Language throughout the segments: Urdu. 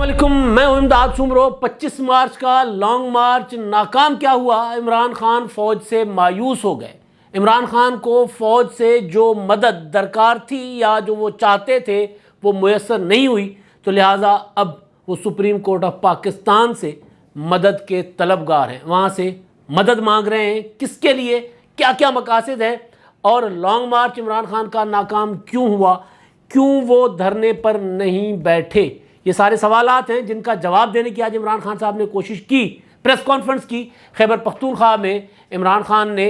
علیکم، میں ہوں امداد سمرو۔ 25 مارچ کا لانگ مارچ ناکام کیا ہوا؟ عمران خان فوج سے مایوس ہو گئے۔ عمران خان کو فوج سے جو مدد درکار تھی یا جو وہ چاہتے تھے وہ میسر نہیں ہوئی، تو لہٰذا اب وہ سپریم کورٹ آف پاکستان سے مدد کے طلبگار ہیں، وہاں سے مدد مانگ رہے ہیں۔ کس کے لیے، کیا کیا مقاصد ہیں، اور لانگ مارچ عمران خان کا ناکام کیوں ہوا، کیوں وہ دھرنے پر نہیں بیٹھے؟ یہ سارے سوالات ہیں جن کا جواب دینے کی آج عمران خان صاحب نے کوشش کی، پریس کانفرنس کی خیبر پختونخوا میں عمران خان نے،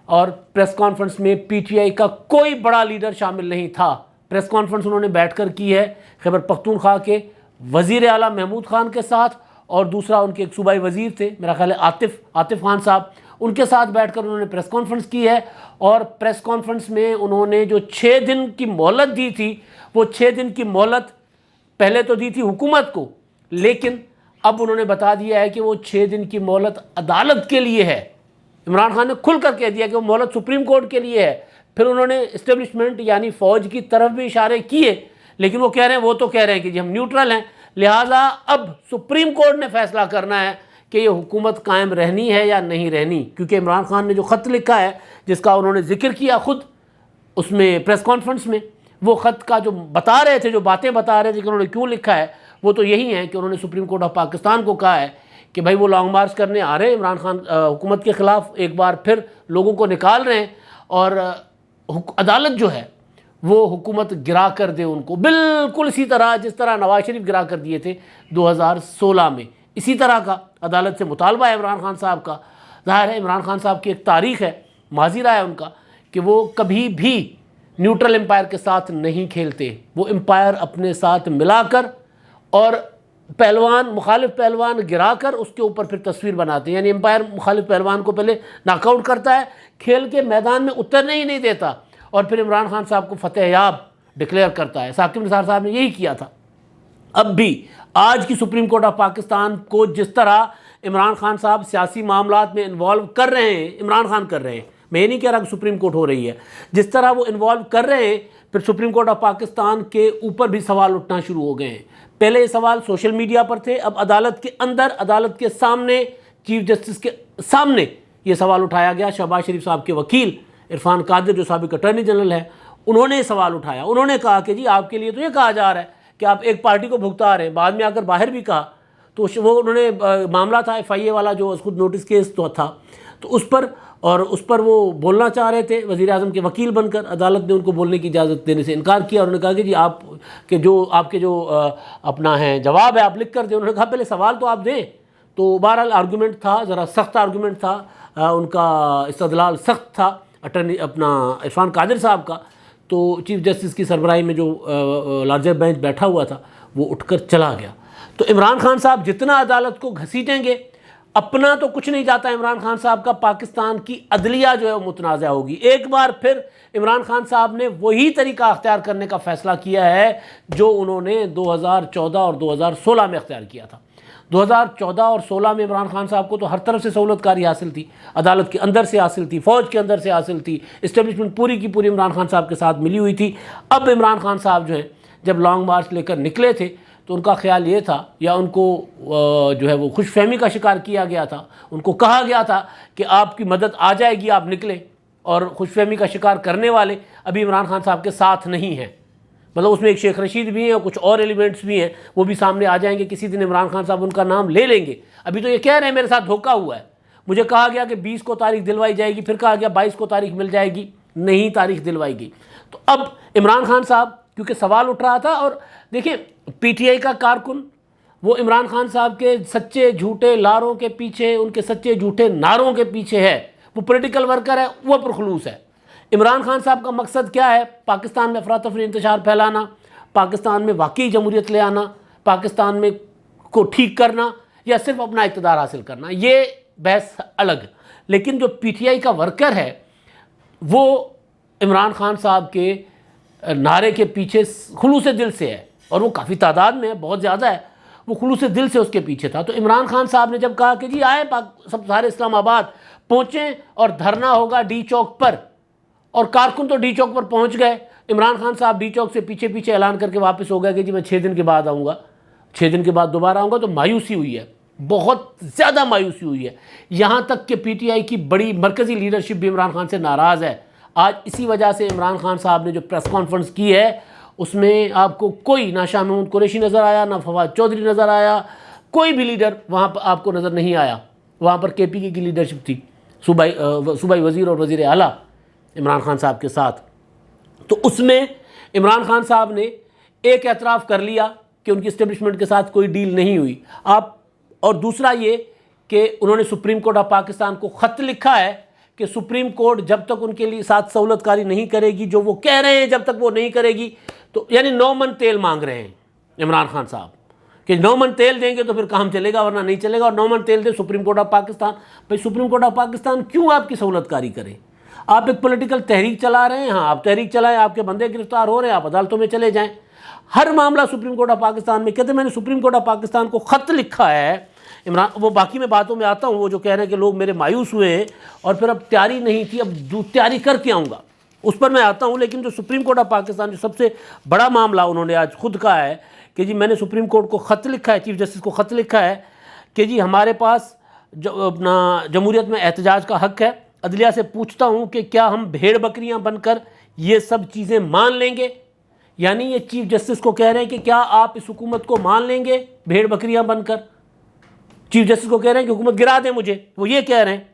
اور پریس کانفرنس میں پی ٹی آئی کا کوئی بڑا لیڈر شامل نہیں تھا۔ پریس کانفرنس انہوں نے بیٹھ کر کی ہے خیبر پختونخوا کے وزیر اعلیٰ محمود خان کے ساتھ، اور دوسرا ان کے ایک صوبائی وزیر تھے، میرا خیال ہے عاطف خان صاحب، ان کے ساتھ بیٹھ کر انہوں نے پریس کانفرنس کی ہے۔ اور پریس کانفرنس میں انہوں نے جو 6 دن کی مہلت دی تھی، وہ 6 دن کی مہلت پہلے تو دی تھی حکومت کو، لیکن اب انہوں نے بتا دیا ہے کہ وہ 6 دن کی مہلت عدالت کے لیے ہے۔ عمران خان نے کھل کر کہہ دیا کہ وہ مہلت سپریم کورٹ کے لیے ہے۔ پھر انہوں نے اسٹیبلشمنٹ یعنی فوج کی طرف بھی اشارے کیے، لیکن وہ کہہ رہے ہیں، وہ تو کہہ رہے ہیں کہ جی ہم نیوٹرل ہیں، لہٰذا اب سپریم کورٹ نے فیصلہ کرنا ہے کہ یہ حکومت قائم رہنی ہے یا نہیں رہنی، کیونکہ عمران خان نے جو خط لکھا ہے جس کا انہوں نے ذکر کیا خود اس میں پریس کانفرنس میں، وہ خط کا جو بتا رہے تھے، جو باتیں بتا رہے تھے کہ انہوں نے کیوں لکھا ہے، وہ تو یہی ہیں کہ انہوں نے سپریم کورٹ آف پاکستان کو کہا ہے کہ بھائی وہ لانگ مارچ کرنے آ رہے ہیں عمران خان حکومت کے خلاف، ایک بار پھر لوگوں کو نکال رہے ہیں، اور عدالت جو ہے وہ حکومت گرا کر دے ان کو، بالکل اسی طرح جس طرح نواز شریف گرا کر دیے تھے 2016 میں، اسی طرح کا عدالت سے مطالبہ ہے عمران خان صاحب کا۔ ظاہر ہے عمران خان صاحب کی ایک تاریخ ہے، ماضی رہا ہے ان کا، کہ وہ کبھی بھی نیوٹرل امپائر کے ساتھ نہیں کھیلتے، وہ امپائر اپنے ساتھ ملا کر اور پہلوان مخالف پہلوان گرا کر اس کے اوپر پھر تصویر بناتے ہیں، یعنی امپائر مخالف پہلوان کو پہلے ناک آؤٹ کرتا ہے، کھیل کے میدان میں اترنے ہی نہیں دیتا، اور پھر عمران خان صاحب کو فتح یاب ڈکلیئر کرتا ہے۔ ثاقب نثار صاحب نے یہی کیا تھا۔ اب بھی آج کی سپریم کورٹ آف پاکستان کو جس طرح عمران خان صاحب سیاسی معاملات میں انوالو کر رہے ہیں، عمران خان کر رہے ہیں، میں یہ نہیں کہہ رہا کہ سپریم کورٹ ہو رہی ہے، جس طرح وہ انوالو کر رہے ہیں، پھر سپریم کورٹ آف پاکستان کے اوپر بھی سوال اٹھنا شروع ہو گئے ہیں۔ پہلے یہ سوال سوشل میڈیا پر تھے، اب عدالت کے اندر، عدالت کے سامنے، چیف جسٹس کے سامنے یہ سوال اٹھایا گیا۔ شہباز شریف صاحب کے وکیل عرفان قادر جو سابق اٹارنی جنرل ہے، انہوں نے یہ سوال اٹھایا، انہوں نے کہا کہ جی آپ کے لیے تو یہ کہا جا رہا ہے کہ آپ ایک پارٹی کو بھگتا رہے ہیں، بعد میں آ کر باہر بھی کہا، تو وہ انہوں نے معاملہ تھا ایف آئی اے والا جو خود نوٹس کیس تو تھا، تو اس پر وہ بولنا چاہ رہے تھے وزیر اعظم کے وکیل بن کر، عدالت نے ان کو بولنے کی اجازت دینے سے انکار کیا، انہوں نے کہا کہ جی آپ کے جو اپنا ہے جواب ہے آپ لکھ کر دیں۔ انہوں نے کہا پہلے سوال تو آپ دیں، تو بہرحال آرگومنٹ تھا، ذرا سخت آرگومنٹ تھا، ان کا استدلال سخت تھا اپنا عرفان قادر صاحب کا، تو چیف جسٹس کی سربراہی میں جو لارجر بینچ بیٹھا ہوا تھا وہ اٹھ کر چلا گیا۔ تو عمران خان صاحب جتنا عدالت کو گھسیٹیں گے، اپنا تو کچھ نہیں جاتا عمران خان صاحب کا، پاکستان کی عدلیہ جو ہے وہ متنازع ہوگی۔ ایک بار پھر عمران خان صاحب نے وہی طریقہ اختیار کرنے کا فیصلہ کیا ہے جو انہوں نے 2014 اور 2016 میں اختیار کیا تھا۔ 2014 اور 16 میں عمران خان صاحب کو تو ہر طرف سے سہولت کاری حاصل تھی، عدالت کے اندر سے حاصل تھی، فوج کے اندر سے حاصل تھی، اسٹیبلشمنٹ پوری کی پوری عمران خان صاحب کے ساتھ ملی ہوئی تھی۔ اب عمران خان صاحب جو ہیں جب لانگ مارچ لے کر نکلے تھے تو ان کا خیال یہ تھا، یا ان کو جو ہے وہ خوش فہمی کا شکار کیا گیا تھا، ان کو کہا گیا تھا کہ آپ کی مدد آ جائے گی، آپ نکلیں، اور خوش فہمی کا شکار کرنے والے ابھی عمران خان صاحب کے ساتھ نہیں ہیں، مطلب اس میں ایک شیخ رشید بھی ہیں اور کچھ اور ایلیمنٹس بھی ہیں، وہ بھی سامنے آ جائیں گے، کسی دن عمران خان صاحب ان کا نام لے لیں گے۔ ابھی تو یہ کہہ رہے ہیں میرے ساتھ دھوکہ ہوا ہے، مجھے کہا گیا کہ 20 کو تاریخ دلوائی جائے گی، پھر کہا گیا 22 کو تاریخ مل جائے گی، نہیں تاریخ دلوائی گئی۔ تو اب عمران خان صاحب کیونکہ سوال اٹھ رہا تھا، اور دیکھیں پی ٹی آئی کا کارکن وہ عمران خان صاحب کے سچے جھوٹے لاروں کے پیچھے، ان کے سچے جھوٹے نعروں کے پیچھے ہے، وہ پولیٹیکل ورکر ہے، وہ پرخلوص ہے۔ عمران خان صاحب کا مقصد کیا ہے؟ پاکستان میں افراتفری انتشار پھیلانا، پاکستان میں واقعی جمہوریت لے آنا، پاکستان میں کو ٹھیک کرنا، یا صرف اپنا اقتدار حاصل کرنا، یہ بحث الگ۔ لیکن جو پی ٹی آئی کا ورکر ہے وہ عمران خان صاحب کے نعرے کے پیچھے خلوص دل سے ہے، اور وہ کافی تعداد میں ہے، بہت زیادہ ہے، وہ خلوص دل سے اس کے پیچھے تھا۔ تو عمران خان صاحب نے جب کہا کہ جی آئے سب سارے اسلام آباد پہنچیں اور دھرنا ہوگا ڈی چوک پر، اور کارکن تو ڈی چوک پر پہنچ گئے، عمران خان صاحب ڈی چوک سے پیچھے اعلان کر کے واپس ہو گئے کہ جی میں 6 دن کے بعد آؤں گا، 6 دن کے بعد دوبارہ آؤں گا، تو مایوسی ہوئی ہے، بہت زیادہ مایوسی ہوئی ہے، یہاں تک کہ پی ٹی آئی کی بڑی مرکزی لیڈرشپ بھی عمران خان سے ناراض ہے۔ آج اسی وجہ سے عمران خان صاحب نے جو پریس کانفرنس کی ہے اس میں آپ کو کوئی نہ شاہ محمود قریشی نظر آیا، نہ فواد چودھری نظر آیا، کوئی بھی لیڈر وہاں پر آپ کو نظر نہیں آیا۔ وہاں پر کے پی کی لیڈرشپ تھی، صوبائی وزیر اور وزیر اعلیٰ عمران خان صاحب کے ساتھ۔ تو اس میں عمران خان صاحب نے ایک اعتراف کر لیا کہ ان کی اسٹیبلشمنٹ کے ساتھ کوئی ڈیل نہیں ہوئی۔ اور دوسرا یہ کہ انہوں نے سپریم کورٹ آف پاکستان کو خط لکھا ہے کہ سپریم کورٹ جب تک ان کے لیے ساتھ سہولت کاری نہیں کرے گی، جو وہ کہہ رہے ہیں جب تک وہ نہیں کرے گی، تو یعنی 9 من تیل مانگ رہے ہیں عمران خان صاحب کہ 9 من تیل دیں گے تو پھر کام چلے گا، ورنہ نہیں چلے گا، اور 9 من تیل دے سپریم کورٹ آف پاکستان۔ بھائی سپریم کورٹ آف پاکستان کیوں آپ کی سہولت کاری کرے؟ آپ ایک پولیٹیکل تحریک چلا رہے ہیں، ہاں آپ تحریک چلائیں، آپ کے بندے گرفتار ہو رہے ہیں، آپ عدالتوں میں چلے جائیں۔ ہر معاملہ سپریم کورٹ آف پاکستان میں کہتے ہیں میں نے سپریم کورٹ آف پاکستان کو خط لکھا ہے عمران، وہ باقی میں باتوں میں آتا ہوں، وہ جو کہہ رہے ہیں کہ لوگ میرے مایوس ہوئے ہیں اور پھر اب تیاری نہیں تھی، اب تیاری کر کے آؤں گا، اس پر میں آتا ہوں۔ لیکن جو سپریم کورٹ آف پاکستان جو سب سے بڑا معاملہ انہوں نے آج خود کہا ہے کہ جی میں نے سپریم کورٹ کو خط لکھا ہے، چیف جسٹس کو خط لکھا ہے کہ جی ہمارے پاس اپنا جمہوریت میں احتجاج کا حق ہے، عدلیہ سے پوچھتا ہوں کہ کیا ہم بھیڑ بکریاں بن کر یہ سب چیزیں مان لیں گے؟ یعنی یہ چیف جسٹس کو کہہ رہے ہیں کہ کیا آپ اس حکومت کو مان لیں گے بھیڑ بکریاں بن کر؟ چیف جسٹس کو کہہ رہے ہیں کہ حکومت گرا دیں مجھے، وہ یہ کہہ رہے ہیں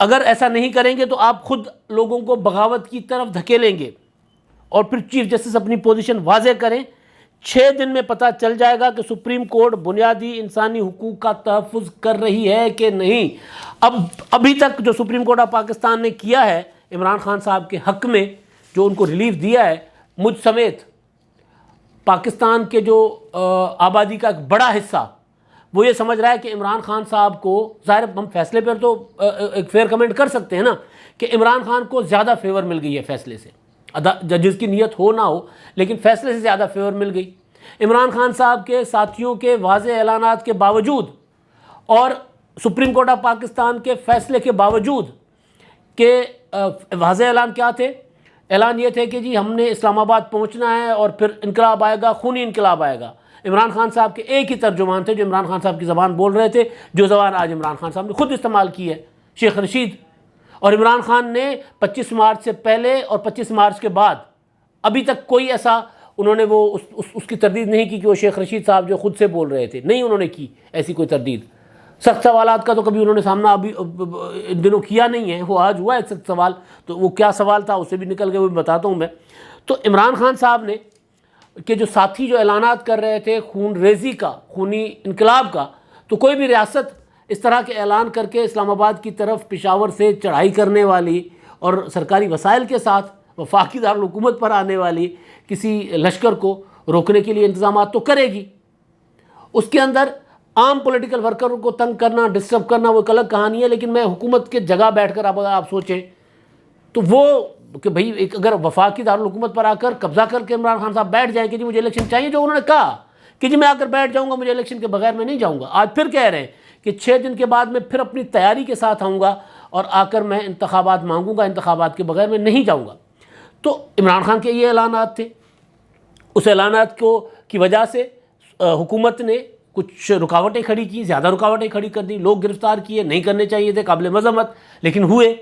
اگر ایسا نہیں کریں گے تو آپ خود لوگوں کو بغاوت کی طرف دھکیلیں گے۔ اور پھر چیف جسٹس اپنی پوزیشن واضح کریں، 6 دن میں پتہ چل جائے گا کہ سپریم کورٹ بنیادی انسانی حقوق کا تحفظ کر رہی ہے کہ نہیں۔ ابھی تک جو سپریم کورٹ آف پاکستان نے کیا ہے عمران خان صاحب کے حق میں، جو ان کو ریلیف دیا ہے، مجھ سمیت پاکستان کے جو آبادی کا ایک بڑا حصہ وہ یہ سمجھ رہا ہے کہ عمران خان صاحب کو، ظاہر ہم فیصلے پر تو ایک فیئر کمنٹ کر سکتے ہیں نا کہ عمران خان کو زیادہ فیور مل گئی ہے فیصلے سے، ججز کی نیت ہو نہ ہو لیکن فیصلے سے زیادہ فیور مل گئی۔ عمران خان صاحب کے ساتھیوں کے واضح اعلانات کے باوجود اور سپریم کورٹ آف پاکستان کے فیصلے کے باوجود کہ واضح اعلان کیا تھے؟ اعلان یہ تھے کہ جی ہم نے اسلام آباد پہنچنا ہے اور پھر انقلاب آئے گا، خونی انقلاب آئے گا۔ عمران خان صاحب کے ایک ہی ترجمان تھے جو عمران خان صاحب کی زبان بول رہے تھے، جو زبان آج عمران خان صاحب نے خود استعمال کی ہے، شیخ رشید۔ اور عمران خان نے 25 مارچ سے پہلے اور 25 مارچ کے بعد ابھی تک کوئی ایسا انہوں نے وہ اس کی تردید نہیں کی کہ وہ شیخ رشید صاحب جو خود سے بول رہے تھے، نہیں انہوں نے کی ایسی کوئی تردید۔ سخت سوالات کا تو کبھی انہوں نے سامنا ابھی ان دنوں کیا نہیں ہے، وہ آج ہوا ہے سخت سوال، تو وہ کیا سوال تھا اسے بھی نکل کے وہ بھی بتاتا ہوں میں۔ تو عمران خان صاحب نے کہ جو ساتھی جو اعلانات کر رہے تھے خون ریزی کا، خونی انقلاب کا، تو کوئی بھی ریاست اس طرح کے اعلان کر کے اسلام آباد کی طرف پشاور سے چڑھائی کرنے والی اور سرکاری وسائل کے ساتھ وفاقی دارالحکومت پر آنے والی کسی لشکر کو روکنے کے لیے انتظامات تو کرے گی۔ اس کے اندر عام پولیٹیکل ورکروں کو تنگ کرنا، ڈسٹرب کرنا وہ ایک الگ کہانی ہے، لیکن میں حکومت کے جگہ بیٹھ کر اگر آپ سوچیں تو وہ کہ بھئی ایک اگر وفاقی دارالحکومت پر آ کر قبضہ کر کے عمران خان صاحب بیٹھ جائیں کہ جی مجھے الیکشن چاہیے، جو انہوں نے کہا کہ جی میں آ کر بیٹھ جاؤں گا، مجھے الیکشن کے بغیر میں نہیں جاؤں گا، آج پھر کہہ رہے ہیں کہ 6 دن کے بعد میں پھر اپنی تیاری کے ساتھ آؤں گا اور آ کر میں انتخابات مانگوں گا، انتخابات کے بغیر میں نہیں جاؤں گا۔ تو عمران خان کے یہ اعلانات تھے، اس اعلانات کی وجہ سے حکومت نے کچھ رکاوٹیں کھڑی کی، زیادہ رکاوٹیں کھڑی کر دی، لوگ گرفتار کیے، نہیں کرنے چاہیے تھے، قابل مذمت، لیکن ہوئے۔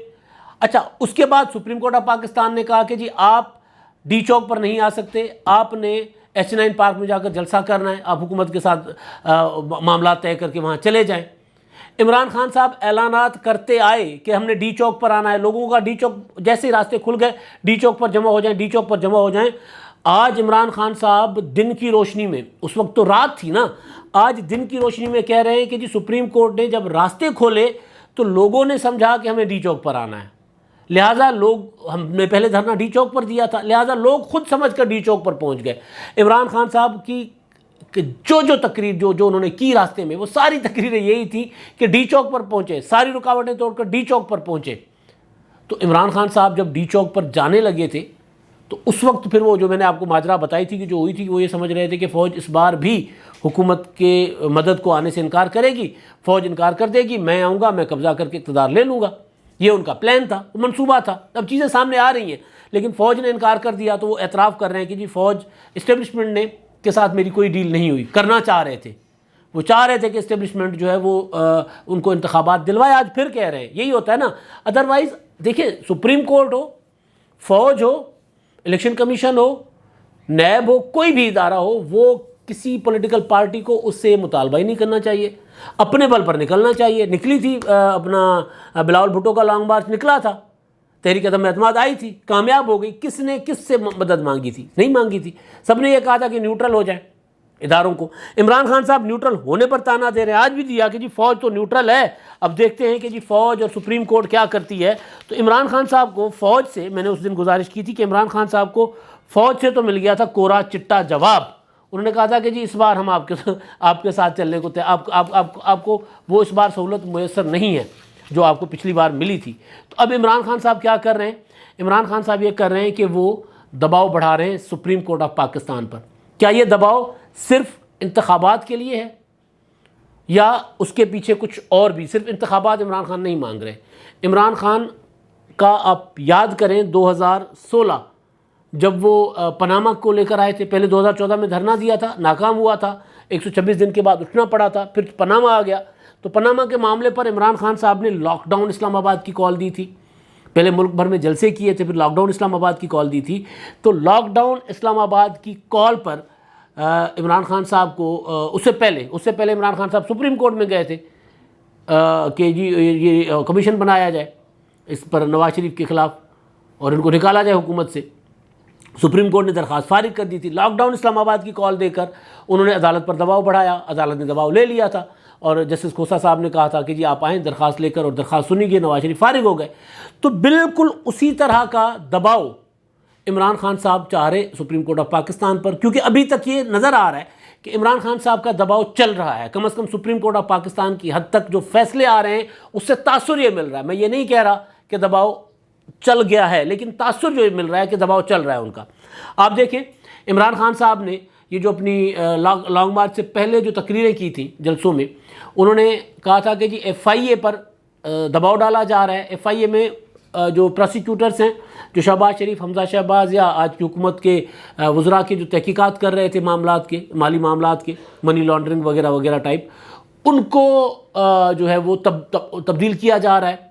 اچھا، اس کے بعد سپریم کورٹ آف پاکستان نے کہا کہ جی آپ ڈی چوک پر نہیں آ سکتے، آپ نے H9 پارک میں جا کر جلسہ کرنا ہے، آپ حکومت کے ساتھ معاملات طے کر کے وہاں چلے جائیں۔ عمران خان صاحب اعلانات کرتے آئے کہ ہم نے ڈی چوک پر آنا ہے، لوگوں کا ڈی چوک جیسے ہی راستے کھل گئے، ڈی چوک پر جمع ہو جائیں، ڈی چوک پر جمع ہو جائیں۔ آج عمران خان صاحب دن کی روشنی میں، اس وقت تو رات تھی نا، آج دن کی روشنی میں کہہ رہے ہیں کہ جی سپریم کورٹ نے جب راستے کھولے تو لوگوں نے سمجھا کہ ہمیں ڈی چوک پر آنا ہے، لہٰذا لوگ، ہم نے پہلے دھرنا ڈی چوک پر دیا تھا، لہٰذا لوگ خود سمجھ کر ڈی چوک پر پہنچ گئے۔ عمران خان صاحب کی جو تقریر جو انہوں نے کی راستے میں، وہ ساری تقریریں یہی تھی کہ ڈی چوک پر پہنچے، ساری رکاوٹیں توڑ کر ڈی چوک پر پہنچے۔ تو عمران خان صاحب جب ڈی چوک پر جانے لگے تھے تو اس وقت پھر وہ جو میں نے آپ کو ماجرا بتائی تھی کہ جو ہوئی تھی، وہ یہ سمجھ رہے تھے کہ فوج اس بار بھی حکومت کے مدد کو آنے سے انکار کرے گی، فوج انکار کر دے گی، میں آؤں گا، میں قبضہ کر کے اقتدار لے لوں گا۔ یہ ان کا پلان تھا، منصوبہ تھا۔ اب چیزیں سامنے آ رہی ہیں، لیکن فوج نے انکار کر دیا، تو وہ اعتراف کر رہے ہیں کہ جی فوج اسٹیبلشمنٹ نے کے ساتھ میری کوئی ڈیل نہیں ہوئی، کرنا چاہ رہے تھے، وہ چاہ رہے تھے کہ اسٹیبلشمنٹ جو ہے وہ ان کو انتخابات دلوائے، آج پھر کہہ رہے ہیں، یہی ہوتا ہے نا۔ ادروائز دیکھیں، سپریم کورٹ ہو، فوج ہو، الیکشن کمیشن ہو، نیب ہو، کوئی بھی ادارہ ہو، وہ کسی پولیٹیکل پارٹی کو اس سے مطالبہ ہی نہیں کرنا چاہیے، اپنے بل پر نکلنا چاہیے۔ نکلی تھی اپنا بلاول بھٹو کا لانگ مارچ نکلا تھا، تحریک عدم اعتماد آئی تھی، کامیاب ہو گئی۔ کس نے کس سے مدد مانگی تھی؟ نہیں مانگی تھی، سب نے یہ کہا تھا کہ نیوٹرل ہو جائیں اداروں کو۔ عمران خان صاحب نیوٹرل ہونے پر تانا دے رہے ہیں، آج بھی دیا کہ جی فوج تو نیوٹرل ہے، اب دیکھتے ہیں کہ جی فوج اور سپریم کورٹ کیا کرتی ہے۔ تو عمران خان صاحب کو فوج سے، میں نے اس دن گزارش کی تھی کہ عمران خان صاحب کو فوج سے تو مل گیا تھا کورا چٹا جواب۔ انہوں نے کہا تھا کہ جی اس بار ہم آپ کے ساتھ چلنے کو آپ کو وہ اس بار سہولت میسر نہیں ہے جو آپ کو پچھلی بار ملی تھی۔ تو اب عمران خان صاحب کیا کر رہے ہیں؟ عمران خان صاحب یہ کر رہے ہیں کہ وہ دباؤ بڑھا رہے ہیں سپریم کورٹ آف پاکستان پر۔ کیا یہ دباؤ صرف انتخابات کے لیے ہے یا اس کے پیچھے کچھ اور بھی؟ صرف انتخابات عمران خان نہیں مانگ رہے۔ عمران خان کا آپ یاد کریں 2016 جب وہ پاناما کو لے کر آئے تھے، پہلے 2014 میں دھرنا دیا تھا، ناکام ہوا تھا، 126 دن کے بعد اٹھنا پڑا تھا، پھر پاناما آ گیا۔ تو پاناما کے معاملے پر عمران خان صاحب نے لاک ڈاؤن اسلام آباد کی کال دی تھی، پہلے ملک بھر میں جلسے کیے تھے، پھر لاک ڈاؤن اسلام آباد کی کال دی تھی۔ تو لاک ڈاؤن اسلام آباد کی کال پر عمران خان صاحب کو اس سے پہلے عمران خان صاحب سپریم کورٹ میں گئے تھے کہ جی یہ کمیشن بنایا جائے اس پر نواز شریف کے خلاف اور ان کو نکالا جائے حکومت سے۔ سپریم کورٹ نے درخواست فارغ کر دی تھی۔ لاک ڈاؤن اسلام آباد کی کال دے کر انہوں نے عدالت پر دباؤ بڑھایا، عدالت نے دباؤ لے لیا تھا اور جسٹس کھوسا صاحب نے کہا تھا کہ جی آپ آئیں درخواست لے کر، اور درخواست سنی گئی، نواز شریف فارغ ہو گئے۔ تو بالکل اسی طرح کا دباؤ عمران خان صاحب چاہ رہے سپریم کورٹ آف پاکستان پر، کیونکہ ابھی تک یہ نظر آ رہا ہے کہ عمران خان صاحب کا دباؤ چل رہا ہے۔ کم از کم سپریم کورٹ آف پاکستان کی حد تک جو فیصلے آ رہے ہیں اس سے تاثر یہ مل رہا ہے۔ میں یہ نہیں کہہ رہا کہ دباؤ چل گیا ہے، لیکن تاثر جو مل رہا ہے کہ دباؤ چل رہا ہے ان کا۔ آپ دیکھیں عمران خان صاحب نے یہ جو اپنی لانگ مارچ سے پہلے جو تقریریں کی تھیں جلسوں میں، انہوں نے کہا تھا کہ جی ایف آئی اے پر دباؤ ڈالا جا رہا ہے۔ ایف آئی اے میں جو پروسیکیوٹرز ہیں، جو شہباز شریف، حمزہ شہباز یا آج کی حکومت کے وزراء کے جو تحقیقات کر رہے تھے معاملات کے، مالی معاملات کے، منی لانڈرنگ وغیرہ وغیرہ ٹائپ، ان کو جو ہے وہ تبدیل کیا جا رہا ہے۔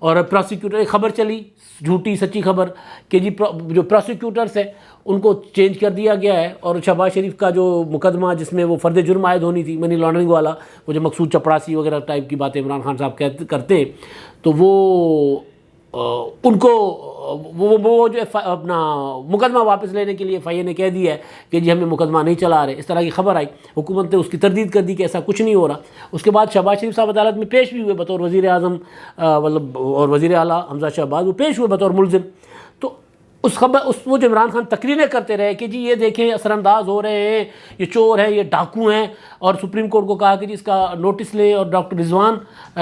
اور پروسیکیوٹر، ایک خبر چلی جھوٹی سچی خبر کہ جی جو پروسیکیوٹرز ہیں ان کو چینج کر دیا گیا ہے، اور شہباز شریف کا جو مقدمہ جس میں وہ فرد جرم عائد ہونی تھی منی لانڈرنگ والا، وہ جو مقصود چپڑاسی وغیرہ ٹائپ کی باتیں عمران خان صاحب کرتے ہیں، تو وہ ان کو وہ جو اپنا مقدمہ واپس لینے کے لیے ایف آئی اے نے کہہ دیا ہے کہ جی ہم نے مقدمہ نہیں چلا رہے، اس طرح کی خبر آئی۔ حکومت نے اس کی تردید کر دی کہ ایسا کچھ نہیں ہو رہا۔ اس کے بعد شہباز شریف صاحب عدالت میں پیش بھی ہوئے بطور وزیر اعظم، مطلب اور وزیر اعلیٰ حمزہ شہباز، وہ پیش ہوئے بطور ملزم۔ تو وہ جو عمران خان تقریریں کرتے رہے کہ جی یہ دیکھیں اثر انداز ہو رہے ہیں، یہ چور ہیں، یہ ڈاکو ہیں، اور سپریم کورٹ کو کہا کہ جی اس کا نوٹس لیں، اور ڈاکٹر رضوان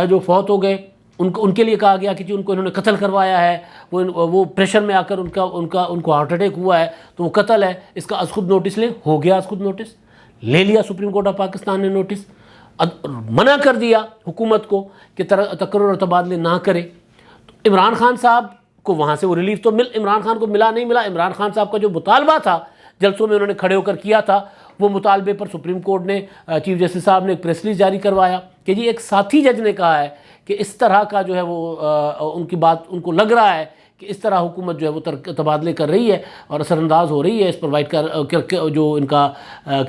جو فوت ہو گئے ان کے لیے کہا گیا کہ جی ان کو انہوں نے قتل کروایا ہے، وہ پریشر میں آ کر ان کو ہارٹ اٹیک ہوا ہے تو وہ قتل ہے، اس کا از خود نوٹس لیں۔ ہو گیا از خود نوٹس لے لیا سپریم کورٹ آف پاکستان نے، نوٹس منع کر دیا حکومت کو کہ تقرر اور تبادلے نہ کرے۔ تو عمران خان صاحب کو وہاں سے وہ ریلیف تو عمران خان کو ملا نہیں ملا، عمران خان صاحب کا جو مطالبہ تھا جلسوں میں انہوں نے کھڑے ہو کر کیا تھا، وہ مطالبے پر سپریم کورٹ نے، چیف جسٹس صاحب نے ایک پریس ریلیز جاری کروایا کہ جی ایک ساتھی جج نے کہا ہے کہ اس طرح کا جو ہے وہ ان کی بات ان کو لگ رہا ہے کہ اس طرح حکومت جو ہے وہ تبادلے کر رئی ہے اور اثر انداز ہو رہی ہے اس پر جو ان کا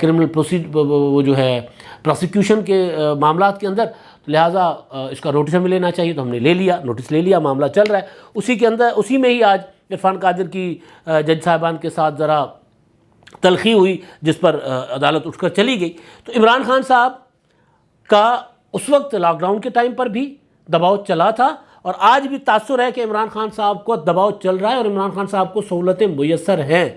کرمنل وہ جو ہے پروسیکیوشن کے معاملات کے اندر، لہٰذا اس کا نوٹس ہمیں لینا چاہیے۔ تو ہم نے لے لیا، نوٹس لے لیا، معاملہ چل رہا ہے۔ اسی میں ہی آج عرفان قادر کی جج صاحبان کے ساتھ ذرا تلخی ہوئی، جس پر عدالت اٹھ کر چلی گئی۔ تو عمران خان صاحب کا اس وقت لاک ڈاؤن کے ٹائم پر بھی دباؤ چلا تھا، اور آج بھی تاثر ہے کہ عمران خان صاحب کو دباؤ چل رہا ہے اور عمران خان صاحب کو سہولتیں میسر ہیں۔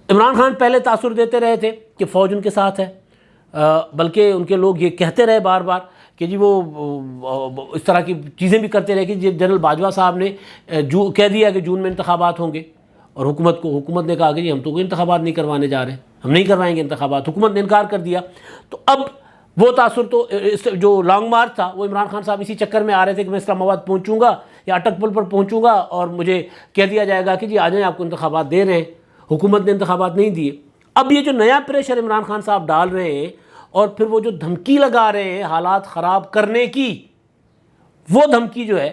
عمران خان پہلے تاثر دیتے رہے تھے کہ فوج ان کے ساتھ ہے، بلکہ ان کے لوگ یہ کہتے رہے بار بار کہ جی وہ اس طرح کی چیزیں بھی کرتے رہے کہ جنرل باجوہ صاحب نے کہہ دیا کہ جون میں انتخابات ہوں گے، اور حکومت نے کہا کہ جی ہم تو کوئی انتخابات نہیں کروانے جا رہے، ہم نہیں کروائیں گے انتخابات، حکومت نے انکار کر دیا۔ تو اب وہ تاثر تو جو لانگ مارچ تھا وہ عمران خان صاحب اسی چکر میں آ رہے تھے کہ میں اسلام آباد پہنچوں گا یا اٹک پل پر پہنچوں گا اور مجھے کہہ دیا جائے گا کہ جی آ جائیں، آپ کو انتخابات دے رہے ہیں۔ حکومت نے انتخابات نہیں دیے۔ اب یہ جو نیا پریشر عمران خان صاحب ڈال رہے ہیں اور پھر وہ جو دھمکی لگا رہے ہیں حالات خراب کرنے کی، وہ دھمکی جو ہے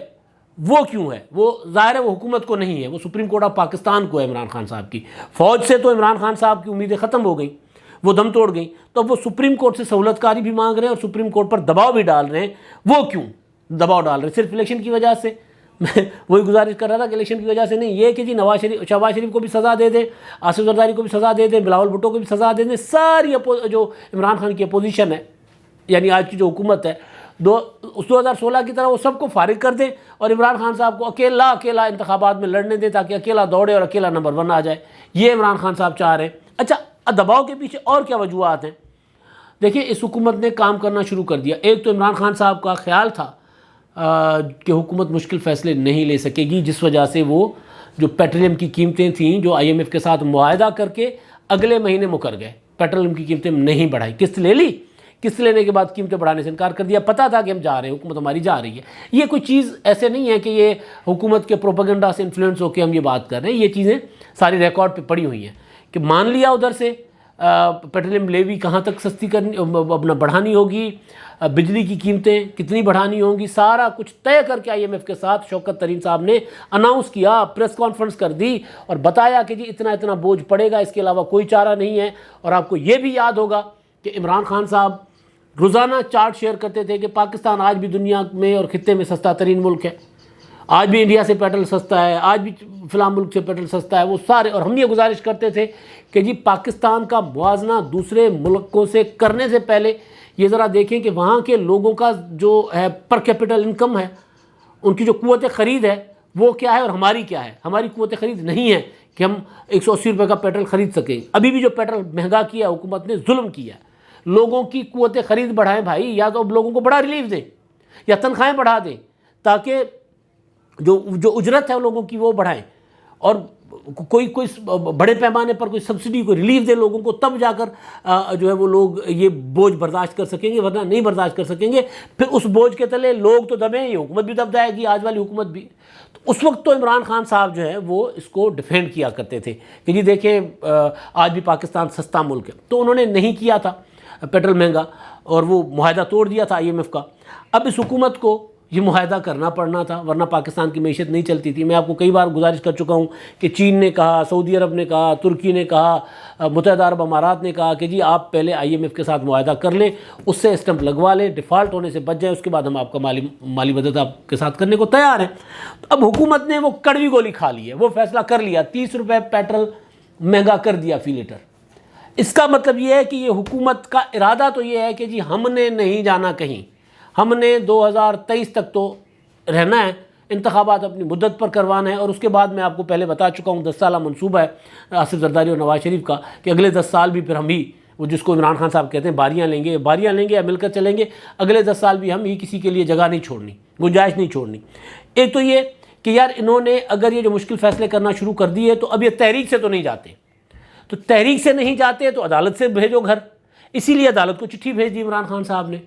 وہ کیوں ہے؟ وہ ظاہر ہے وہ حکومت کو نہیں ہے، وہ سپریم کورٹ آف پاکستان کو ہے عمران خان صاحب کی۔ فوج سے تو عمران خان صاحب کی امیدیں ختم ہو گئیں، وہ دم توڑ گئیں، تو اب وہ سپریم کورٹ سے سہولت کاری بھی مانگ رہے ہیں اور سپریم کورٹ پر دباؤ بھی ڈال رہے ہیں۔ وہ کیوں دباؤ ڈال رہے ہیں؟ صرف الیکشن کی وجہ سے؟ میں وہی گزارش کر رہا تھا کہ الیکشن کی وجہ سے نہیں، یہ کہ جی شہباز شریف کو بھی سزا دے دیں، آصف زرداری کو بھی سزا دے دیں، بلاول بھٹو کو بھی سزا دے دیں، ساری جو عمران خان کی اپوزیشن ہے، یعنی آج کی جو حکومت ہے، 2016 کی طرح وہ سب کو فارغ کر دیں اور عمران خان صاحب کو اکیلا انتخابات میں لڑنے دیں تاکہ اکیلا دوڑے اور اکیلا نمبر 1 آ جائے۔ یہ عمران خان صاحب چاہ رہے ہیں۔ اچھا، دباؤ کے پیچھے اور کیا وجوہات ہیں؟ دیکھیں، اس حکومت نے کام کرنا شروع کر دیا۔ ایک تو عمران خان صاحب کا خیال تھا کہ حکومت مشکل فیصلے نہیں لے سکے گی، جس وجہ سے وہ جو پیٹرولیم کی قیمتیں تھیں جو IMF کے ساتھ معاہدہ کر کے اگلے مہینے مکر گئے، پیٹرولیم کی قیمتیں نہیں بڑھائی، قسط لے لی، قسط لینے کے بعد قیمتیں بڑھانے سے انکار کر دیا۔ پتہ تھا کہ ہم جا رہے ہیں، حکومت ہماری جا رہی ہے۔ یہ کوئی چیز ایسے نہیں ہے کہ یہ حکومت کے پروپیگنڈا سے انفلوئنس ہو کے ہم یہ بات کر رہے ہیں، یہ چیزیں ساری ریکارڈ پہ پڑی ہوئی ہیں کہ مان لیا ادھر سے پیٹرولیم لیوی کہاں تک سستی کرنی اپنا بڑھانی ہوگی، بجلی کی قیمتیں کتنی بڑھانی ہوں گی، سارا کچھ طے کر کے IMF کے ساتھ شوکت ترین صاحب نے اناؤنس کیا، پریس کانفرنس کر دی اور بتایا کہ جی اتنا بوجھ پڑے گا، اس کے علاوہ کوئی چارہ نہیں ہے۔ اور آپ کو یہ بھی یاد ہوگا کہ عمران خان صاحب روزانہ چارٹ شیئر کرتے تھے کہ پاکستان آج بھی دنیا میں اور خطے میں سستا ترین ملک ہے، آج بھی انڈیا سے پیٹرول سستا ہے، آج بھی فلاں ملک سے پیٹرول سستا ہے، وہ سارے۔ اور ہم یہ گزارش کرتے تھے کہ جی پاکستان کا موازنہ دوسرے ملکوں سے کرنے سے پہلے یہ ذرا دیکھیں کہ وہاں کے لوگوں کا جو ہے پر کیپٹل انکم ہے، ان کی جو قوت خرید ہے وہ کیا ہے اور ہماری کیا ہے۔ ہماری قوت خرید نہیں ہے کہ ہم 180 روپے کا پیٹرول خرید سکیں۔ ابھی بھی جو پیٹرول مہنگا کیا حکومت نے، ظلم کیا ہے۔ لوگوں کی قوت خرید بڑھائیں بھائی، یا تو اب لوگوں کو بڑا ریلیف دیں یا تنخواہیں بڑھا دیں تاکہ جو اجرت ہے لوگوں کی وہ بڑھائیں، اور کوئی بڑے پیمانے پر کوئی سبسڈی، کوئی ریلیف دے لوگوں کو، تب جا کر جو ہے وہ لوگ یہ بوجھ برداشت کر سکیں گے، ورنہ نہیں برداشت کر سکیں گے۔ پھر اس بوجھ کے تلے لوگ تو دبیں، یہ حکومت بھی دب جائے گی، آج والی حکومت بھی۔ تو اس وقت تو عمران خان صاحب جو ہے وہ اس کو ڈیفینڈ کیا کرتے تھے کہ جی دیکھیں آج بھی پاکستان سستا ملک ہے۔ تو انہوں نے نہیں کیا تھا پیٹرول مہنگا اور وہ معاہدہ توڑ دیا تھا IMF کا۔ اب اس حکومت کو یہ معاہدہ کرنا پڑنا تھا، ورنہ پاکستان کی معیشت نہیں چلتی تھی۔ میں آپ کو کئی بار گزارش کر چکا ہوں کہ چین نے کہا، سعودی عرب نے کہا، ترکی نے کہا، متحدہ عرب امارات نے کہا کہ جی آپ پہلے IMF کے ساتھ معاہدہ کر لیں، اس سے اسٹمپ لگوا لیں، ڈیفالٹ ہونے سے بچ جائیں، اس کے بعد ہم آپ کا مالی مدد آپ کے ساتھ کرنے کو تیار ہیں۔ اب حکومت نے وہ کڑوی گولی کھا لی ہے، وہ فیصلہ کر لیا، 30 روپے پیٹرول مہنگا کر دیا فی لیٹر۔ اس کا مطلب یہ ہے کہ یہ حکومت کا ارادہ تو یہ ہے کہ جی ہم نے نہیں جانا کہیں، ہم نے 2023 تک تو رہنا ہے، انتخابات اپنی مدت پر کروانا ہے، اور اس کے بعد میں آپ کو پہلے بتا چکا ہوں 10 سالہ منصوبہ ہے آصف زرداری اور نواز شریف کا کہ اگلے 10 سال بھی پھر ہم ہی، وہ جس کو عمران خان صاحب کہتے ہیں باریاں لیں گے یا مل کر چلیں گے، اگلے 10 سال بھی ہم ہی، کسی کے لیے جگہ نہیں چھوڑنی، گنجائش نہیں چھوڑنی۔ ایک تو یہ کہ یار انہوں نے اگر یہ جو مشکل فیصلے کرنا شروع کر دیے تو اب یہ تحریک سے تو نہیں جاتے، تو تحریک سے نہیں جاتے تو عدالت سے بھیجو گھر۔ اسی لیے عدالت کو چٹھی بھیج دی عمران خان صاحب نے۔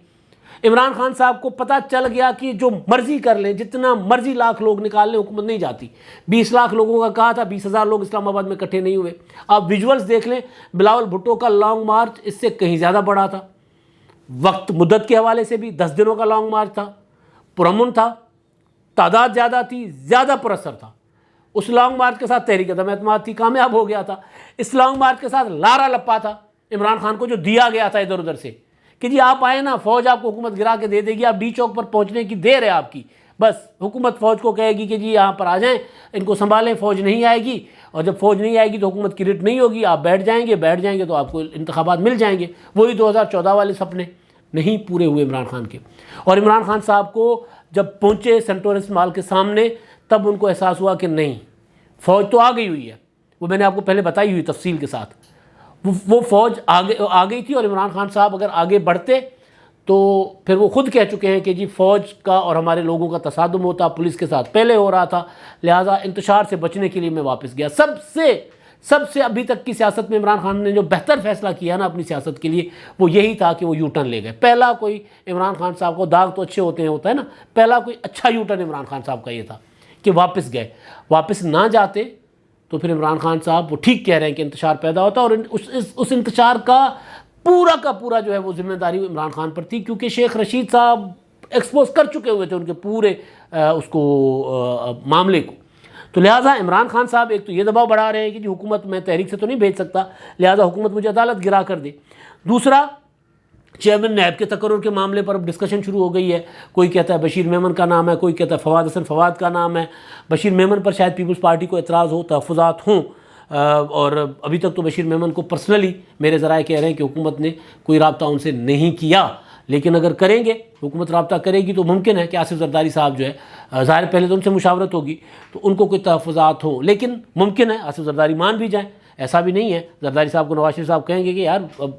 عمران خان صاحب کو پتہ چل گیا کہ جو مرضی کر لیں، جتنا مرضی لاکھ لوگ نکال لیں، حکومت نہیں جاتی۔ 20 لاکھ لوگوں کا کہا تھا، 20,000 لوگ اسلام آباد میں اکٹھے نہیں ہوئے۔ آپ ویژولز دیکھ لیں، بلاول بھٹو کا لانگ مارچ اس سے کہیں زیادہ بڑا تھا، وقت مدت کے حوالے سے بھی 10 دنوں کا لانگ مارچ تھا، پرامن تھا، تعداد زیادہ تھی، زیادہ پراثر تھا۔ اس لانگ مارچ کے ساتھ تحریک عدم اعتماد تھی، کامیاب ہو گیا تھا۔ اس لانگ مارچ کے ساتھ لارا لپا تھا عمران خان کو جو دیا گیا تھا ادھر ادھر سے کہ جی آپ آئے نا، فوج آپ کو حکومت گرا کے دے دے گی، آپ ڈی چوک پر پہنچنے کی دیر ہے آپ کی، بس حکومت فوج کو کہے گی کہ جی یہاں پر آ جائیں، ان کو سنبھالیں، فوج نہیں آئے گی، اور جب فوج نہیں آئے گی تو حکومت کی رٹ نہیں ہوگی، آپ بیٹھ جائیں گے تو آپ کو انتخابات مل جائیں گے۔ وہی 2014 والے سپنے نہیں پورے ہوئے عمران خان کے۔ اور عمران خان صاحب کو جب پہنچے سینٹورس مال کے سامنے، تب ان کو احساس ہوا کہ نہیں، فوج تو آ گئی ہوئی ہے، وہ میں نے آپ کو پہلے بتائی ہوئی تفصیل کے ساتھ، وہ فوج آ گئی تھی، اور عمران خان صاحب اگر آگے بڑھتے تو پھر وہ خود کہہ چکے ہیں کہ جی فوج کا اور ہمارے لوگوں کا تصادم ہوتا پولیس کے ساتھ، پہلے ہو رہا تھا، لہٰذا انتشار سے بچنے کے لیے میں واپس گیا۔ سب سے ابھی تک کی سیاست میں عمران خان نے جو بہتر فیصلہ کیا نا اپنی سیاست کے لیے، وہ یہی تھا کہ وہ یو ٹرن لے گئے۔ پہلا کوئی عمران خان صاحب کو داغ تو اچھے ہوتا ہے نا، پہلا کوئی اچھا یو ٹرن عمران خان صاحب کا یہ تھا کہ واپس گئے۔ واپس نہ جاتے تو پھر عمران خان صاحب وہ ٹھیک کہہ رہے ہیں کہ انتشار پیدا ہوتا ہے، اور اس انتشار کا پورا جو ہے وہ ذمہ داری عمران خان پر تھی، کیونکہ شیخ رشید صاحب ایکسپوز کر چکے ہوئے تھے ان کے پورے اس کو معاملے کو. تو لہٰذا عمران خان صاحب ایک تو یہ دباؤ بڑھا رہے ہیں کہ جی حکومت میں تحریک سے تو نہیں بھیج سکتا، لہٰذا حکومت مجھے عدالت گرا کر دے. دوسرا، چیئرمین نیب کے تقرر کے معاملے پر اب ڈسکشن شروع ہو گئی ہے. کوئی کہتا ہے بشیر میمن کا نام ہے، کوئی کہتا ہے فواد حسن فواد کا نام ہے. بشیر میمن پر شاید پیپلز پارٹی کو اعتراض ہو، تحفظات ہوں، اور ابھی تک تو بشیر میمن کو پرسنلی میرے ذرائع کہہ رہے ہیں کہ حکومت نے کوئی رابطہ ان سے نہیں کیا، لیکن اگر کریں گے، حکومت رابطہ کرے گی تو ممکن ہے کہ آصف زرداری صاحب جو ہے، ظاہر پہلے تو ان سے مشاورت ہوگی تو ان کو کوئی تحفظات ہوں، لیکن ممکن ہے آصف زرداری مان بھی جائیں. ایسا بھی نہیں ہے زرداری صاحب کو نواز شریف صاحب کہیں گے کہ یار اب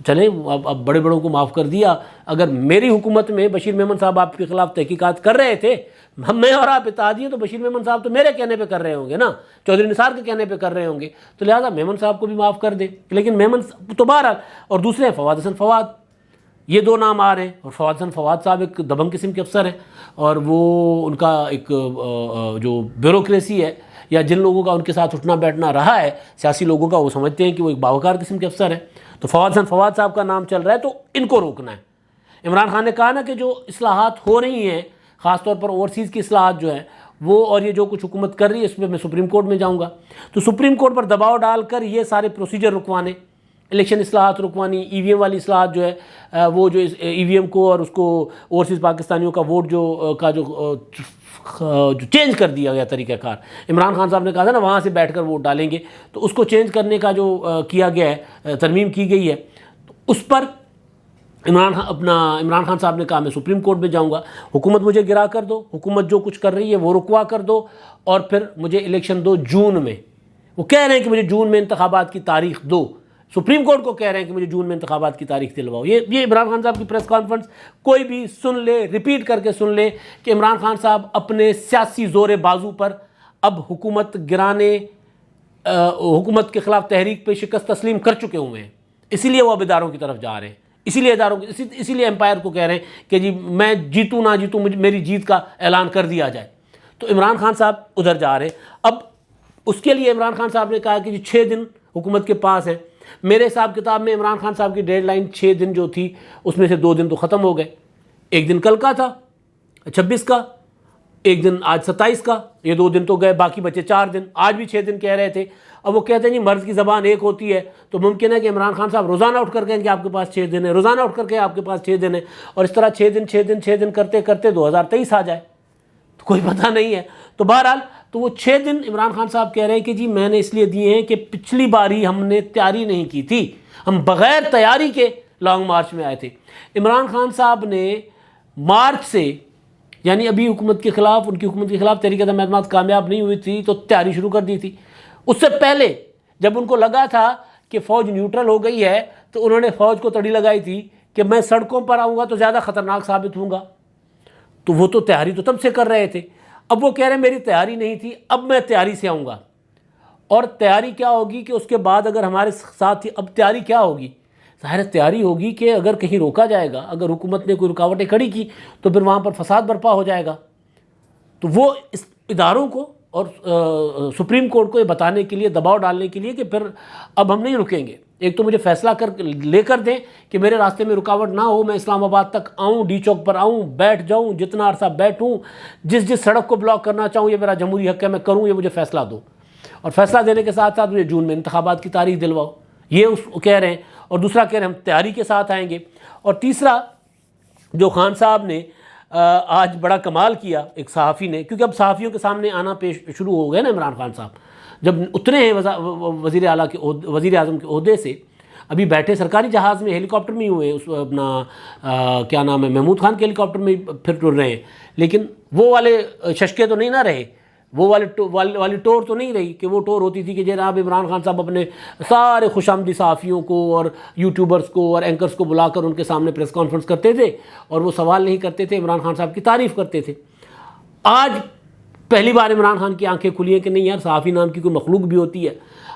چلیں، اب بڑے بڑوں کو معاف کر دیا. اگر میری حکومت میں بشیر میمن صاحب آپ کے خلاف تحقیقات کر رہے تھے، میں اور آپ اتحادی ہیں، تو بشیر میمن صاحب تو میرے کہنے پہ کر رہے ہوں گے نا، چودھری نثار کے کہنے پہ کر رہے ہوں گے، تو لہٰذا میمن صاحب کو بھی معاف کر دیں. لیکن میمن تو بہرحال، اور دوسرے ہیں فواد حسن فواد، یہ دو نام آ رہے ہیں. اور فواد حسن فواد صاحب ایک دبنگ قسم کے افسر ہیں، اور وہ ان کا ایک جو بیوروکریسی ہے یا جن لوگوں کا ان کے ساتھ اٹھنا بیٹھنا رہا ہے، سیاسی لوگوں کا، وہ سمجھتے ہیں کہ وہ ایک باوقار قسم کے افسر ہیں. تو فواد حسن فواد صاحب کا نام چل رہا ہے، تو ان کو روکنا ہے. عمران خان نے کہا نا کہ جو اصلاحات ہو رہی ہیں، خاص طور پر اوورسیز کی اصلاحات جو ہیں وہ، اور یہ جو کچھ حکومت کر رہی ہے، اس میں سپریم کورٹ میں جاؤں گا. تو سپریم کورٹ پر دباؤ ڈال کر یہ سارے پروسیجر رکوانے، الیکشن اصلاحات رکوانی، ای وی ایم والی اصلاحات جو ہے، وہ جو ای وی ایم کو اور اس کو اوورسیز پاکستانیوں کا ووٹ جو چینج کر دیا گیا طریقہ کار، عمران خان صاحب نے کہا تھا نا وہاں سے بیٹھ کر ووٹ ڈالیں گے، تو اس کو چینج کرنے کا جو کیا گیا ہے، ترمیم کی گئی ہے، تو اس پر عمران خان صاحب نے کہا میں سپریم کورٹ میں جاؤں گا، حکومت مجھے گرا کر دو، حکومت جو کچھ کر رہی ہے وہ رکوا کر دو، اور پھر مجھے الیکشن دو جون میں. وہ کہہ رہے ہیں کہ مجھے جون میں انتخابات کی تاریخ دو، سپریم کورٹ کو کہہ رہے ہیں کہ مجھے جون میں انتخابات کی تاریخ دلواؤ. یہ عمران خان صاحب کی پریس کانفرنس کوئی بھی سن لے، ریپیٹ کر کے سن لے کہ عمران خان صاحب اپنے سیاسی زور بازو پر اب حکومت گرانے، حکومت کے خلاف تحریک پہ شکست تسلیم کر چکے ہوئے ہیں. اسی لیے وہ اب اداروں کی طرف جا رہے ہیں، اسی لیے امپائر کو کہہ رہے ہیں کہ جی میں جیتوں نہ جیتوں میری جیت کا اعلان کر دیا جائے. تو عمران خان صاحب ادھر جا رہے ہیں. اب اس کے لیے عمران خان صاحب نے کہا کہ جی 6 دن حکومت کے پاس ہیں. میرے حساب کتاب میں عمران خان صاحب کی ڈیڈ لائن 6 دن جو تھی، اس میں سے 2 دن تو ختم ہو گئے. ایک دن کل کا تھا 26 کا، ایک دن آج 27 کا، یہ 2 دن تو گئے، باقی بچے 4 دن. آج بھی 6 دن کہہ رہے تھے. اب وہ کہتے ہیں جی مرد کی زبان ایک ہوتی ہے، تو ممکن ہے کہ عمران خان صاحب روزانہ اٹھ کر کہیں کہ آپ کے پاس 6 دن ہے، روزانہ اٹھ کر کہیں آپ کے پاس 6 دن ہے، اور اس طرح 6 دن کرتے کرتے 2023 آ جائے، تو کوئی پتہ نہیں ہے. تو بہرحال تو وہ 6 دن عمران خان صاحب کہہ رہے ہیں کہ جی میں نے اس لیے دیے ہیں کہ پچھلی باری ہم نے تیاری نہیں کی تھی، ہم بغیر تیاری کے لانگ مارچ میں آئے تھے. عمران خان صاحب نے مارچ سے، یعنی ابھی حکومت کے خلاف، ان کی حکومت کے خلاف تحریک عدم اعتماد کامیاب نہیں ہوئی تھی تو تیاری شروع کر دی تھی. اس سے پہلے جب ان کو لگا تھا کہ فوج نیوٹرل ہو گئی ہے، تو انہوں نے فوج کو تڑی لگائی تھی کہ میں سڑکوں پر آؤں گا تو زیادہ خطرناک ثابت ہوں گا. تو وہ تو تیاری تو تب سے کر رہے تھے. اب وہ کہہ رہے ہیں میری تیاری نہیں تھی، اب میں تیاری سے آؤں گا. اور تیاری کیا ہوگی کہ اس کے بعد اگر ہمارے ساتھ ہی، اب تیاری کیا ہوگی؟ ظاہر تیاری ہوگی کہ اگر کہیں روکا جائے گا، اگر حکومت نے کوئی رکاوٹیں کھڑی کی تو پھر وہاں پر فساد برپا ہو جائے گا. تو وہ اس اداروں کو اور سپریم کورٹ کو یہ بتانے کے لیے، دباؤ ڈالنے کے لیے کہ پھر اب ہم نہیں رکیں گے. ایک تو مجھے فیصلہ لے کر دیں کہ میرے راستے میں رکاوٹ نہ ہو، میں اسلام آباد تک آؤں، ڈی چوک پر آؤں، بیٹھ جاؤں، جتنا عرصہ بیٹھوں، جس سڑک کو بلاک کرنا چاہوں، یہ میرا جمہوری حق ہے، میں کروں، یہ مجھے فیصلہ دو. اور فیصلہ دینے کے ساتھ ساتھ مجھے جون میں انتخابات کی تاریخ دلواؤ، یہ کہہ رہے ہیں. اور دوسرا کہہ رہے ہیں ہم تیاری کے ساتھ آئیں گے. اور تیسرا جو خان صاحب نے آج بڑا کمال کیا ایک صحافی نے، کیونکہ اب صحافیوں کے سامنے آنا شروع ہو گئے نا عمران خان صاحب، جب اترے ہیں وزیر اعظم کے عہدے سے، ابھی بیٹھے سرکاری جہاز میں، ہیلی کاپٹر میں ہی ہوئے، اس اپنا کیا نام ہے، محمود خان کے ہیلی کاپٹر میں پھر ٹر رہے ہیں. لیکن وہ والے ششکے تو نہیں نہ رہے، وہ والی ٹور تو نہیں رہی کہ وہ ٹور ہوتی تھی کہ جناب عمران خان صاحب اپنے سارے خوش آمدی صحافیوں کو اور یوٹیوبرز کو اور اینکرز کو بلا کر ان کے سامنے پریس کانفرنس کرتے تھے اور وہ سوال نہیں کرتے تھے، عمران خان صاحب کی تعریف کرتے تھے. آج پہلی بار عمران خان کی آنکھیں کھلی ہیں کہ نہیں یار، صحافی نام کی کوئی مخلوق بھی ہوتی ہے.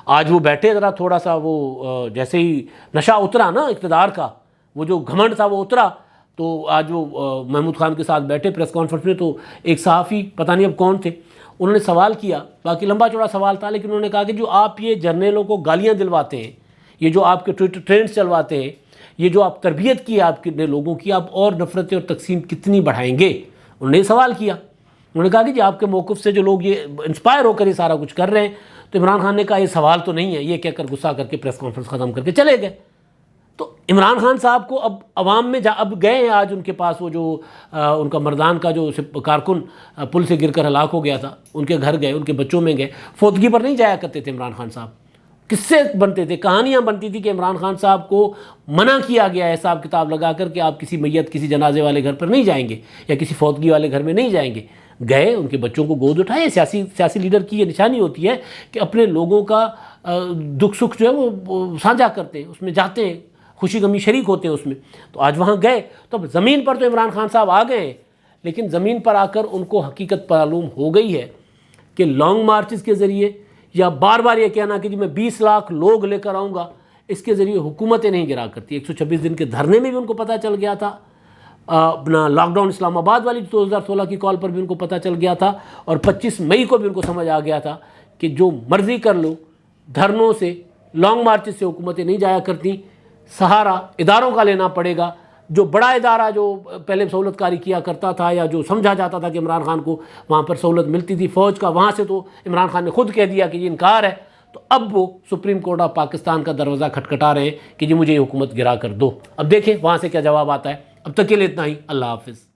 آج وہ بیٹھے ذرا تھوڑا سا، وہ جیسے ہی نشہ اترا نا اقتدار کا، وہ جو گھمنڈ تھا وہ اترا، تو آج وہ محمود خان کے ساتھ بیٹھے پریس کانفرنس میں، تو ایک صحافی پتہ نہیں اب کون تھے، انہوں نے سوال کیا، باقی لمبا چوڑا سوال تھا، لیکن انہوں نے کہا کہ جو آپ یہ جرنیلوں کو گالیاں دلواتے ہیں، یہ جو آپ کے ٹویٹر ٹرینڈز چلواتے ہیں، یہ جو آپ تربیت کی ہے آپ کے لوگوں کی، آپ اور نفرتیں اور تقسیم کتنی بڑھائیں گے؟ انہوں نے یہ سوال کیا. انہوں نے کہا کہ جی آپ کے موقف سے جو لوگ یہ انسپائر ہو کر یہ سارا کچھ کر رہے ہیں. تو عمران خان نے کہا یہ سوال تو نہیں ہے، یہ کہہ کر غصہ کر کے پریس کانفرنس ختم کر کے چلے گئے. تو عمران خان صاحب کو اب عوام میں اب گئے ہیں، آج ان کے پاس وہ جو ان کا مردان کا جو کارکن پل سے گر کر ہلاک ہو گیا تھا، ان کے گھر گئے، ان کے بچوں میں گئے. فوتگی پر نہیں جایا کرتے تھے عمران خان صاحب، قصے بنتے تھے، کہانیاں بنتی تھی کہ عمران خان صاحب کو منع کیا گیا ہے حساب کتاب لگا کر کہ آپ کسی میت، کسی جنازے والے گھر پر نہیں جائیں گے یا کسی فوتگی والے گھر میں نہیں جائیں گے. گئے، ان کے بچوں کو گود اٹھائے. سیاسی لیڈر کی یہ نشانی ہوتی ہے کہ اپنے لوگوں کا دکھ سکھ جو ہے وہ سانجھا کرتے ہیں، اس میں جاتے ہیں، خوشی غمی شریک ہوتے ہیں اس میں. تو آج وہاں گئے تو اب زمین پر تو عمران خان صاحب آ گئے ہیں، لیکن زمین پر آ کر ان کو حقیقت معلوم ہو گئی ہے کہ لانگ مارچز کے ذریعے یا بار بار یہ کہنا کہ جی میں 20 لاکھ لوگ لے کر آؤں گا، اس کے ذریعے حکومتیں نہیں گرا کرتی. 126 دن کے دھرنے میں بھی ان کو پتہ چل گیا تھا، اپنا لاک ڈاؤن اسلام آباد والی 2016 کی کال پر بھی ان کو پتہ چل گیا تھا، اور 25 مئی کو بھی ان کو سمجھ آ گیا تھا کہ جو مرضی کر لو، دھرنوں سے، لانگ مارچز سے حکومتیں نہیں جایا کرتی. سہارا اداروں کا لینا پڑے گا. جو بڑا ادارہ جو پہلے سہولت کاری کیا کرتا تھا یا جو سمجھا جاتا تھا کہ عمران خان کو وہاں پر سہولت ملتی تھی فوج کا، وہاں سے تو عمران خان نے خود کہہ دیا کہ یہ انکار ہے. تو اب وہ سپریم کورٹ آف پاکستان کا دروازہ کھٹکھٹا رہے ہیں کہ جی مجھے یہ حکومت گرا کر دو. اب دیکھیں وہاں سے کیا جواب آتا ہے. اب تک کے لیے اتنا ہی. اللہ حافظ.